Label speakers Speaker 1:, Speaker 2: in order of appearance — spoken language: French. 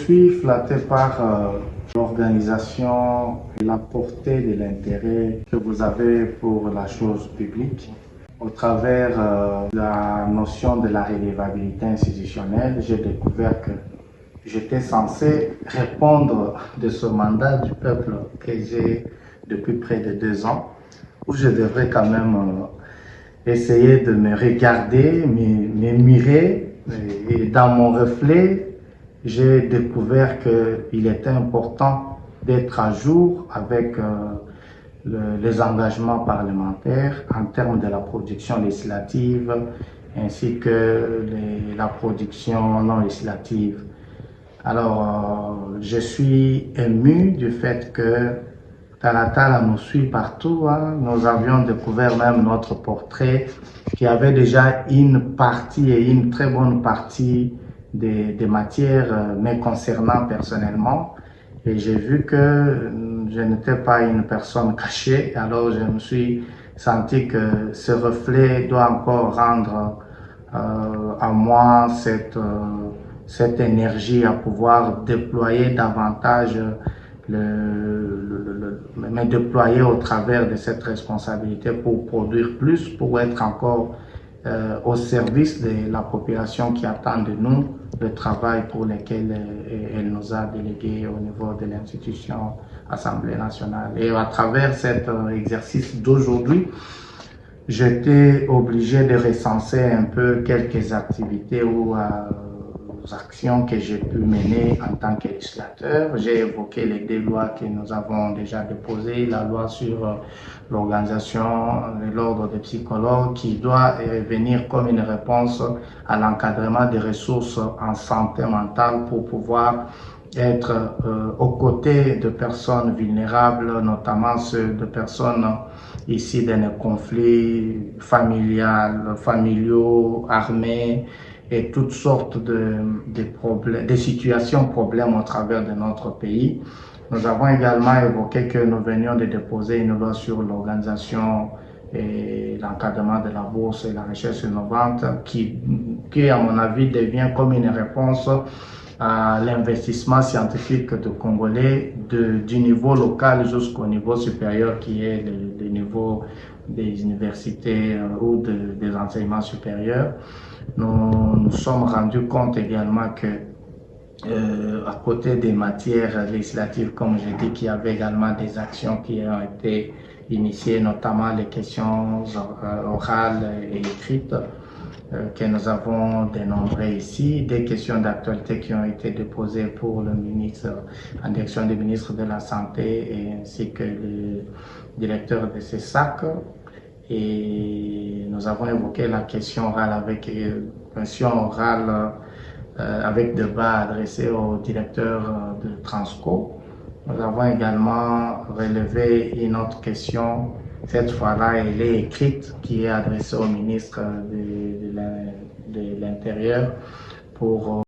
Speaker 1: suis flatté par l'organisation et la portée de l'intérêt que vous avez pour la chose publique. Au travers de la notion de la redevabilité institutionnelle, j'ai découvert que j'étais censé répondre de ce mandat du peuple que j'ai depuis près de 2 ans, où je devrais quand même essayer de me regarder, me mirer, et dans mon reflet, j'ai découvert qu'il était important d'être à jour avec les engagements parlementaires en termes de la production législative ainsi que la production non législative. Alors, je suis ému du fait que Tala nous suit partout, hein. Nous avions découvert même notre portrait qui avait déjà une partie et une très bonne partie des matières me concernant personnellement. Et j'ai vu que je n'étais pas une personne cachée, alors je me suis senti que ce reflet doit encore rendre à moi cette énergie à pouvoir déployer davantage me déployer au travers de cette responsabilité pour produire plus, pour être encore au service de la population qui attend de nous le travail pour lequel elle nous a délégué au niveau de l'institution Assemblée nationale. Et à travers cet exercice d'aujourd'hui, j'étais obligé de recenser un peu quelques activités ou actions que j'ai pu mener en tant que législateur. J'ai évoqué les 2 lois que nous avons déjà déposées, la loi sur l'organisation de l'ordre des psychologues qui doit venir comme une réponse à l'encadrement des ressources en santé mentale pour pouvoir être aux côtés de personnes vulnérables, notamment ceux de personnes ici dans les conflits familiaux, armés, et toutes sortes de situations, problèmes au travers de notre pays. Nous avons également évoqué que nous venions de déposer une loi sur l'organisation et l'encadrement de la bourse et la recherche innovante qui, à mon avis, devient comme une réponse à l'investissement scientifique de Congolais du niveau local jusqu'au niveau supérieur qui est le niveau des universités ou des enseignements supérieurs. Nous sommes rendus compte également que à côté des matières législatives, comme je dis, qu'il y avait également des actions qui ont été initiées, notamment les questions orales et écrites que nous avons dénombrées ici, des questions d'actualité qui ont été déposées pour le ministre, en direction du ministre de la Santé et ainsi que le directeur de CESAC. Et nous avons évoqué la question orale avec avec débat adressé au directeur de Transco. Nous avons également relevé une autre question, cette fois-là elle est écrite, qui est adressée au ministre de l'Intérieur pour